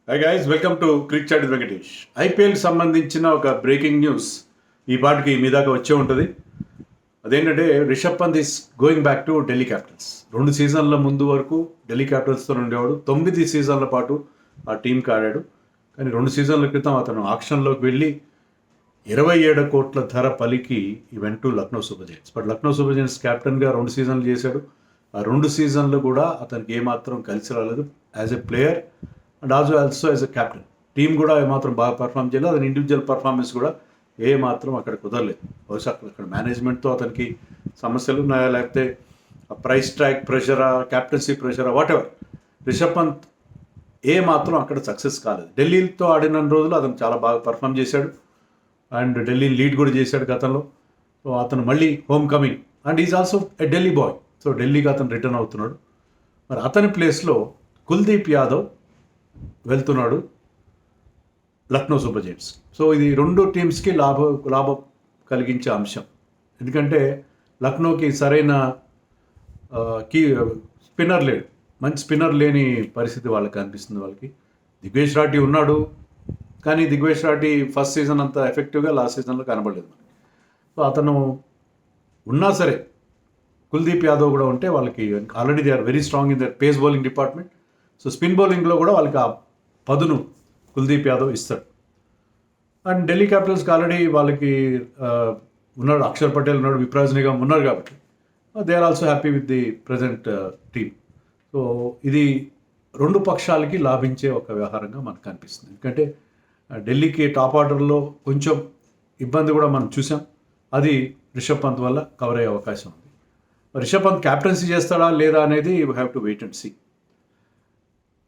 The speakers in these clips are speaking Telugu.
Hi guys, welcome to crick chat with Venkatesh. IPL సంబంధించిన ఒక బ్రేకింగ్ న్యూస్ ఈ పాటికి మీ దాకా వచ్చే ఉంటుంది. అదేంటంటే Rishabh Pant is going back to Delhi capitals. 2 సీజన్ల ముందు వరకు ఢిల్లీ క్యాపిటల్స్తో ఉండేవాడు. 9 సీజన్ల పాటు ఆ టీంకి ఆడాడు. కానీ 2 సీజన్ల క్రితం అతను ఆక్షన్లోకి వెళ్ళి 27 కోట్ల ధర పలికి ఈ went to Lucknow super Giants. But Lucknow super Giants కెప్టెన్గా 2 సీజన్లు చేశాడు. ఆ 2 సీజన్లు కూడా అతనికి ఏమాత్రం కలిసి రాలేదు as a player and also as a captain. Team కూడా ఏమాత్రం బాగా పర్ఫామ్ చేయలేదు. అతని ఇండివిజువల్ పర్ఫార్మెన్స్ కూడా ఏమాత్రం అక్కడ కుదరలేదు. బహుశా అక్కడ మేనేజ్మెంట్తో అతనికి సమస్యలు ఉన్నాయా, లేకపోతే ప్రైస్ ట్యాగ్ ప్రెషరా, క్యాప్టెన్సీ ప్రెషరా, వాట్ ఎవర్. రిషబ్ పంత్ ఏమాత్రం అక్కడ సక్సెస్ కాలేదు. ఢిల్లీతో ఆడిన రోజులు అతను చాలా బాగా పర్ఫామ్ చేశాడు అండ్ ఢిల్లీని లీడ్ కూడా చేశాడు గతంలో. సో అతను మళ్ళీ home coming and is also a Delhi boy. So ఢిల్లీకి అతను రిటర్న్ అవుతున్నాడు. మరి అతని ప్లేస్లో కుల్దీప్ యాదవ్ వెళ్తున్నాడు లక్నో సూపర్ జైంట్స్. సో ఇది 2 టీమ్స్కి లాభం కలిగించే అంశం. ఎందుకంటే లక్నోకి సరైన స్పిన్నర్ లేడు, మంచి స్పిన్నర్ లేని పరిస్థితి వాళ్ళకి అనిపిస్తుంది. వాళ్ళకి దిగ్వేష్ రాఠీ ఉన్నాడు, కానీ దిగ్వేష్ రాఠీ ఫస్ట్ సీజన్ అంత ఎఫెక్టివ్గా లాస్ట్ సీజన్లో కనబడలేదు. సో అతను ఉన్నా సరే కుల్దీప్ యాదవ్ కూడా ఉంటే వాళ్ళకి already they are very strong in their pace bowling department. So spin బౌలింగ్లో కూడా వాళ్ళకి ఆ పదును కుల్దీప్ యాదవ్ ఇస్తాడు. అండ్ ఢిల్లీ క్యాపిటల్స్కి ఆల్రెడీ వాళ్ళకి ఉన్నాడు, అక్షర్ పటేల్ ఉన్నాడు, విప్రాజ్ నిగమ్ ఉన్నారు కాబట్టి they are also happy with the present team. So ఇది 2 పక్షాలకి లాభించే ఒక వ్యవహారంగా మనకు కనిపిస్తుంది. ఎందుకంటే ఢిల్లీకి టాప్ ఆర్డర్లో కొంచెం ఇబ్బంది కూడా మనం చూసాం. అది రిషబ్ పంత్ వల్ల కవర్ అయ్యే అవకాశం ఉంది. రిషబ్ పంత్ క్యాప్టెన్సీ చేస్తాడా లేదా అనేది we have to wait and see.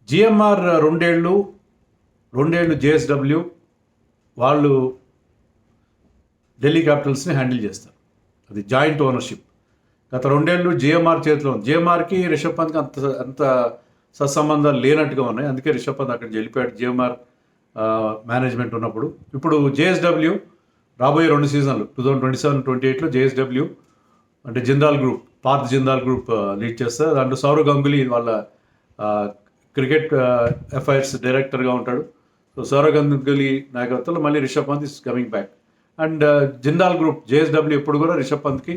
GMR 2 ఏళ్ళు జేఎస్డబ్ల్యూ వాళ్ళు ఢిల్లీ క్యాపిటల్స్ని హ్యాండిల్ చేస్తారు. అది జాయింట్ ఓనర్షిప్. గత 2 ఏళ్ళు జిఎంఆర్ చేతిలో ఉంది. జిఎంఆర్కి రిషబ్ పంత్కి అంత సత్సంబంధాలు లేనట్టుగా ఉన్నాయి. అందుకే రిషబ్ పంత్ అక్కడ వెళ్ళిపోయాడు జిఎంఆర్ మేనేజ్మెంట్ ఉన్నప్పుడు. ఇప్పుడు జేఎస్డబ్ల్యూ రాబోయే 2 సీజన్లు 2027-28లో జేఎస్డబ్ల్యూ అంటే Jindal group, Parth Jindal group lead చేస్తారు. దాంట్లో సౌరవ్ గంగూలీ వాళ్ళ క్రికెట్ అఫైర్స్ డైరెక్టర్గా ఉంటాడు. సో సౌరవ్ గంగూలీ నాయకత్వంలో మళ్ళీ Rishabh Pant is coming back. And Jindal group JSW ఎప్పుడు కూడా రిషబ్ పంత్కి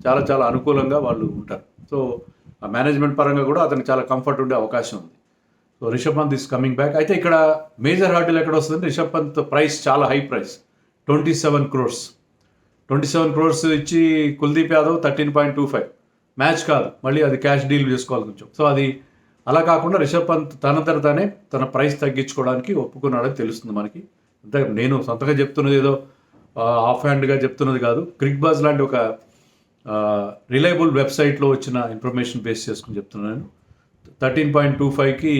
చాలా చాలా అనుకూలంగా వాళ్ళు ఉంటారు. సో ఆ మేనేజ్మెంట్ పరంగా కూడా అతనికి చాలా కంఫర్ట్ ఉండే అవకాశం ఉంది. So Rishabh Pant is coming back. అయితే ఇక్కడ మేజర్ హర్డిల్ ఎక్కడ వస్తుందంటే రిషబ్ పంత్ ప్రైస్ చాలా హై ప్రైస్, 27 crores. 27 crores ఇచ్చి కుల్దీప్ యాదవ్ 13.25 మ్యాచ్ కాదు, మళ్ళీ అది క్యాష్ డీల్ చేసుకోవాలి కొంచెం. సో అది అలా కాకుండా రిషబ్ పంత్ తానే తన ప్రైస్ తగ్గించుకోవడానికి ఒప్పుకున్నాడని తెలుస్తుంది మనకి. అంతే, నేను సొంతగా చెప్తున్నది ఏదో ఆఫ్ హ్యాండ్గా చెప్తున్నది కాదు. క్రిక్ బజ్ లాంటి ఒక రిలయబుల్ వెబ్సైట్లో వచ్చిన ఇన్ఫర్మేషన్ బేస్ చేసుకుని చెప్తున్నాను. 13.25కి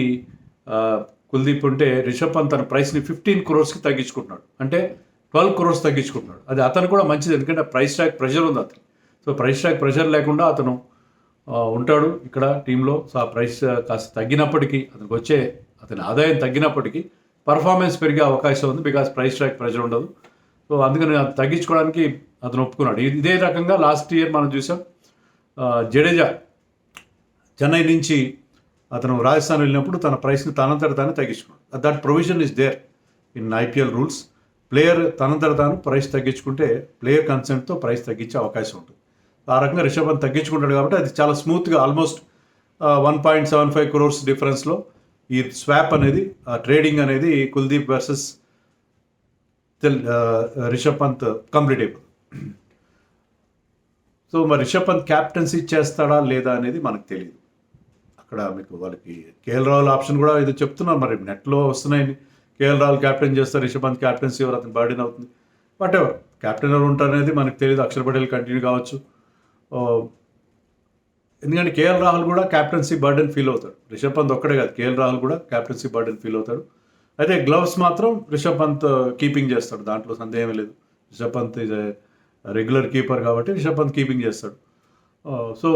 కుల్దీప్ ఉంటే రిషబ్ పంత్ తన ప్రైస్ని 15 crores తగ్గించుకుంటున్నాడు. అంటే 12 crores తగ్గించుకుంటున్నాడు. అది అతను కూడా మంచిది, ఎందుకంటే ప్రైస్ ట్యాగ్ ప్రెషర్ ఉంది అతను. సో ప్రైస్ ట్యాగ్ ప్రెషర్ లేకుండా అతను ఉంటాడు ఇక్కడ టీంలో. సో ఆ ప్రైస్ కాస్త తగ్గినప్పటికీ అతని ఆదాయం తగ్గినప్పటికీ పర్ఫార్మెన్స్ పెరిగే అవకాశం ఉంది, బికాస్ ప్రైస్ ట్యాగ్ ప్రెషర్ ఉండదు. సో అందుకని అది తగ్గించుకోవడానికి అతను ఒప్పుకున్నాడు. ఇదే రకంగా లాస్ట్ ఇయర్ మనం చూసాం, జడేజా చెన్నై నుంచి అతను రాజస్థాన్ వెళ్ళినప్పుడు తన ప్రైస్ని తానే తగ్గించుకున్నాడు. That provision is there in IPL rules. Player తాను ప్రైస్ తగ్గించుకుంటే ప్లేయర్ కన్సెంట్తో ప్రైస్ తగ్గించే అవకాశం ఉంటుంది. ఆ రకంగా రిషబ్ పంత్ తగ్గించుకుంటాడు కాబట్టి అది చాలా స్మూత్గా ఆల్మోస్ట్ 1.75 crores డిఫరెన్స్లో ఈ స్వాప్ అనేది, ట్రేడింగ్ అనేది కుల్దీప్ వర్సెస్ రిషబ్ పంత్ కంప్లీట్ అయిపోతుంది. సో మరి రిషబ్ పంత్ క్యాప్టెన్సీ చేస్తాడా లేదా అనేది మనకు తెలియదు. అక్కడ మీకు వాళ్ళకి కేఎల్ రాహుల్ ఆప్షన్ కూడా ఇది చెప్తున్నారు, మరి నెట్లో వస్తున్నాయి. కేఎల్ రాహుల్ క్యాప్టెన్ చేస్తారు, రిషబ్ పంత్ క్యాప్టెన్సీ ఎవరు అతను బర్డెన్ అవుతుంది. వాట్ ఎవర్, క్యాప్టెన్ ఎవరు ఉంటారనేది మనకు తెలియదు. అక్షర్ పటేల్ కంటిన్యూ కావచ్చు, ఎందుకంటే కేఎల్ రాహుల్ కూడా క్యాప్టెన్సీ బర్డెన్ ఫీల్ అవుతాడు. రిషబ్ పంత్ ఒక్కడే కాదు, కేఎల్ రాహుల్ కూడా క్యాప్టెన్సీ బర్డెన్ ఫీల్ అవుతాడు. అయితే గ్లవ్స్ మాత్రం రిషబ్ పంత్ కీపింగ్ చేస్తాడు, దాంట్లో సందేహం లేదు. Rishabh Pant is regular keeper కాబట్టి రిషబ్ పంత్ కీపింగ్ చేస్తాడు. సో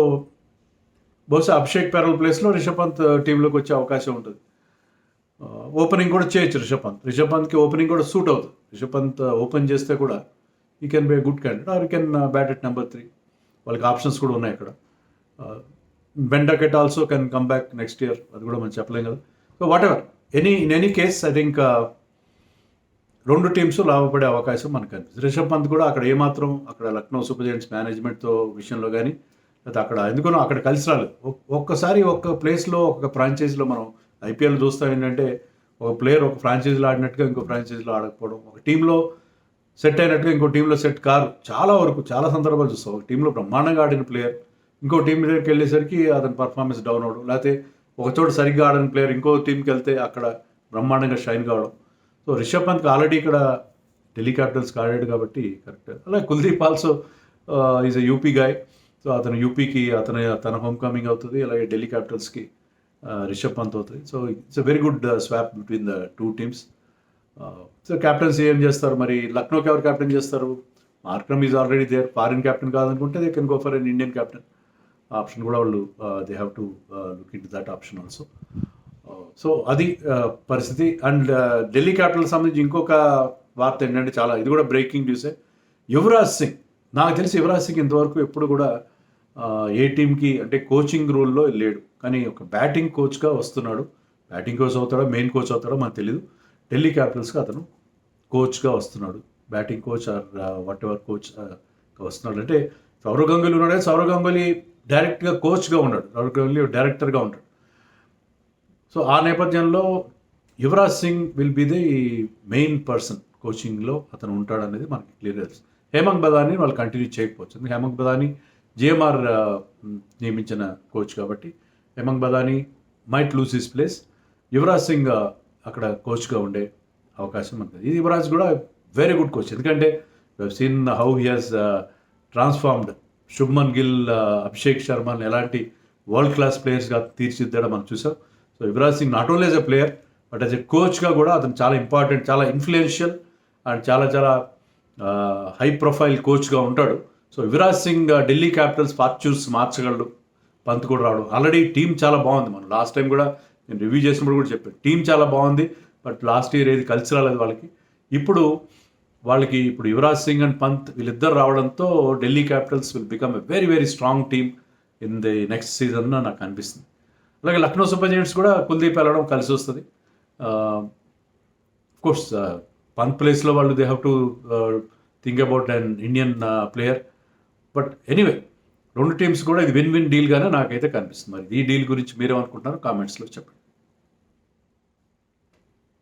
బహుశా అభిషేక్ పెరల్ ప్లేస్లో రిషబ్ పంత్ టీంలోకి వచ్చే అవకాశం ఉంటుంది. ఓపెనింగ్ కూడా చేయొచ్చు రిషబ్ పంత్కి ఓపెనింగ్ కూడా సూట్ అవుతుంది. రిషబ్ పంత్ ఓపెన్ చేస్తే కూడా he can be a good candidate or you can bat at number 3. వాళ్ళకి ఆప్షన్స్ కూడా ఉన్నాయి అక్కడ. Ben Duckett also can come back next year, అది కూడా మనం చెప్పలేం కదా. So whatever, in any case I think రెండు టీమ్స్ లాభపడే అవకాశం మనకు కనిపిస్తుంది. రిషబ్ పంత్ కూడా అక్కడ ఏమాత్రం అక్కడ లక్నో సూపర్ జైంట్స్ మేనేజ్మెంట్తో విషయంలో కానీ లేదా అక్కడ ఎందుకనో అక్కడ కలిసి రాలేదు. ఒక్కసారి ఒక్క ప్లేస్లో ఒక ఫ్రాంచైజీలో మనం ఐపీఎల్ చూస్తాం ఏంటంటే ఒక ప్లేయర్ ఒక ఫ్రాంచైజీలో ఆడినట్టుగా ఇంకో ఫ్రాంచైజీలో ఆడకపోవడం, ఒక టీంలో సెట్ అయినట్టుగా ఇంకో టీంలో సెట్ కారు. చాలా వరకు చాలా సందర్భాలు చూస్తాం. ఒక టీంలో బ్రహ్మాండంగా ఆడిన ప్లేయర్ ఇంకో టీం దగ్గరికి వెళ్ళేసరికి అతని పర్ఫార్మెన్స్ డౌన్ అవడం, లేకపోతే ఒక చోట సరిగ్గా ఆడిన ప్లేయర్ ఇంకో టీంకి వెళ్తే అక్కడ బ్రహ్మాండంగా షైన్ కావడం. సో రిషబ్ పంత్కి ఆల్రెడీ ఇక్కడ ఢిల్లీ క్యాపిటల్స్కి ఆడాడు కాబట్టి కరెక్ట్. అలాగే Kuldeep also is a UP guy. So అతను యూపీకి తన హోమ్ కమింగ్ అవుతుంది, అలాగే ఢిల్లీ క్యాపిటల్స్కి రిషబ్ పంత్ అవుతుంది. So it's a very good swap between the two teams. So captaincy ఏం చేస్తారు మరి? లక్నోకి ఎవరు క్యాప్టెన్ చేస్తారు? Markram is already there. Foreign captain కాదనుకుంటే they can go for an Indian captain. Option కూడా వాళ్ళు they have to look in to that option also. So అది పరిస్థితి. అండ్ ఢిల్లీ క్యాపిటల్ సంబంధించి ఇంకొక వార్త ఏంటంటే చాలా ఇది కూడా బ్రేకింగ్ న్యూసే. యువరాజ్ సింగ్, నాకు తెలిసి యువరాజ్ సింగ్ ఇంతవరకు ఎప్పుడు కూడా ఏ టీంకి అంటే కోచింగ్ రోల్లో లేడు, కానీ ఒక బ్యాటింగ్ కోచ్గా వస్తున్నాడు. బ్యాటింగ్ కోచ్ అవుతాడో మెయిన్ కోచ్ అవుతాడో మనకు తెలియదు. ఢిల్లీ క్యాపిటల్స్కి అతను కోచ్గా వస్తున్నాడు, batting coach or whatever coach వస్తున్నాడు. అంటే సౌరవ్ గంగూలీ ఉన్నాడే, సౌరవ్ గంగూలీ డైరెక్ట్గా కోచ్గా ఉన్నాడు, సౌరవ్ గంగూలీ డైరెక్టర్గా ఉంటాడు. సో ఆ నేపథ్యంలో Yuvraj Singh will be the main person కోచింగ్లో అతను ఉంటాడనేది మనకి క్లియర్గా తెలుసు. హేమంగ్ బదాని వాళ్ళు కంటిన్యూ చేయకపోవచ్చు, హేమంగ్ బదాని జిఎంఆర్ నియమించిన కోచ్ కాబట్టి Hemang Badani might lose his place. Yuvraj Singh అక్కడ కోచ్గా ఉండే అవకాశం మనకి. ఇది యువరాజ్ కూడా వెరీ గుడ్ కోచ్, ఎందుకంటే seen how he has transformed Shubman Gill, Abhishek శర్మని ఎలాంటి వరల్డ్ క్లాస్ ప్లేయర్స్గా తీర్చిదిద్దడం మనం చూసాం. So Yuvraj Singh not only as a player but as a కోచ్గా కూడా అతను చాలా ఇంపార్టెంట్, చాలా ఇన్ఫ్లుయెన్షియల్ అండ్ చాలా చాలా హై ప్రొఫైల్ కోచ్గా ఉంటాడు. So Yuvraj Singh Delhi capitals fortunes మార్చగలడు. పంత్ కూడా రావడం, ఆల్రెడీ టీం చాలా బాగుంది. మనం లాస్ట్ టైం కూడా నేను రివ్యూ చేసినప్పుడు కూడా చెప్పాను, టీం చాలా బాగుంది బట్ లాస్ట్ ఇయర్ ఏది కలిసి రాలేదు వాళ్ళకి. ఇప్పుడు యువరాజ్ సింగ్ అండ్ పంత్ వీళ్ళిద్దరు రావడంతో Delhi Capitals will become a very very strong team in the next season నాకు అనిపిస్తుంది. అలాగే లక్నో సూపర్ జైంట్స్ కూడా కుల్దీప్ వెళ్ళడం కలిసి వస్తుంది. కోర్స్ పంత్ ప్లేస్లో వాళ్ళు they have to think about an Indian player. But anyway రెండు టీమ్స్ కూడా ఇది విన్ విన్ డీల్గానే నాకైతే కనిపిస్తుంది. మరి ఈ డీల్ గురించి మీరేమనుకుంటున్నారో కామెంట్స్లో చెప్పండి.